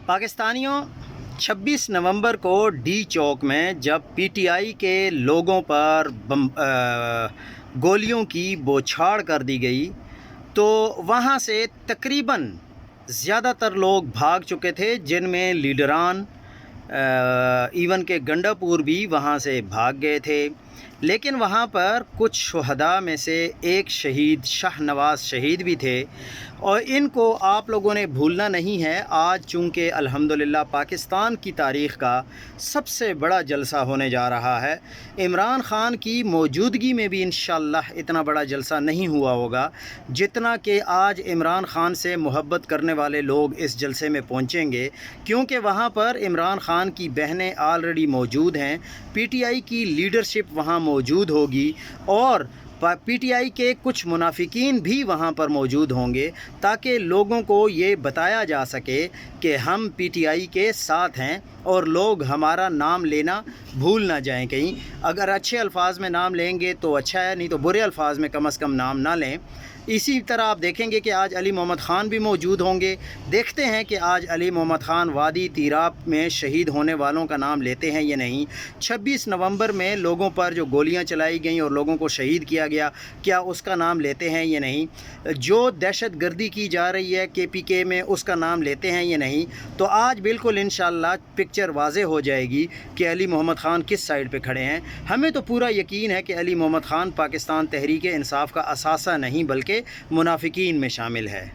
پاکستانیوں 26 نومبر کو ڈی چوک میں جب پی ٹی آئی کے لوگوں پر گولیوں کی بوچھاڑ کر دی گئی تو وہاں سے تقریباً زیادہ تر لوگ بھاگ چکے تھے، جن میں لیڈران ایون کہ گنڈا پور بھی وہاں سے بھاگ گئے تھے۔ لیکن وہاں پر کچھ شہداء میں سے ایک شہید شاہ نواز شہید بھی تھے، اور ان کو آپ لوگوں نے بھولنا نہیں ہے۔ آج چونکہ الحمدللہ پاکستان کی تاریخ کا سب سے بڑا جلسہ ہونے جا رہا ہے، عمران خان کی موجودگی میں بھی انشاءاللہ اتنا بڑا جلسہ نہیں ہوا ہوگا جتنا کہ آج عمران خان سے محبت کرنے والے لوگ اس جلسے میں پہنچیں گے، کیونکہ وہاں پر عمران خان کی بہنیں آلریڈی موجود ہیں، پی ٹی آئی کی لیڈرشپ وہاں موجود ہوگی، اور پی ٹی آئی کے کچھ منافقین بھی وہاں پر موجود ہوں گے، تاکہ لوگوں کو یہ بتایا جا سکے کہ ہم پی ٹی آئی کے ساتھ ہیں، اور لوگ ہمارا نام لینا بھول نہ جائیں کہیں۔ اگر اچھے الفاظ میں نام لیں گے تو اچھا ہے، نہیں تو برے الفاظ میں کم از کم نام نہ لیں۔ اسی طرح آپ دیکھیں گے کہ آج علی محمد خان بھی موجود ہوں گے۔ دیکھتے ہیں کہ آج علی محمد خان وادی تیراب میں شہید ہونے والوں کا نام لیتے ہیں یا نہیں۔ 26 نومبر میں لوگوں پر جو گولیاں چلائی گئیں اور لوگوں کو شہید کیا گیا، کیا اس کا نام لیتے ہیں یا نہیں؟ جو دہشت گردی کی جا رہی ہے کے پی کے میں، اس کا نام لیتے ہیں یا نہیں؟ تو آج بالکل انشاءاللہ پکچر واضح ہو جائے گی کہ علی محمد خان کس سائیڈ پہ کھڑے ہیں۔ ہمیں تو پورا یقین ہے کہ علی محمد خان پاکستان تحریک انصاف کا اثاثہ نہیں بلکہ منافقین میں شامل ہے۔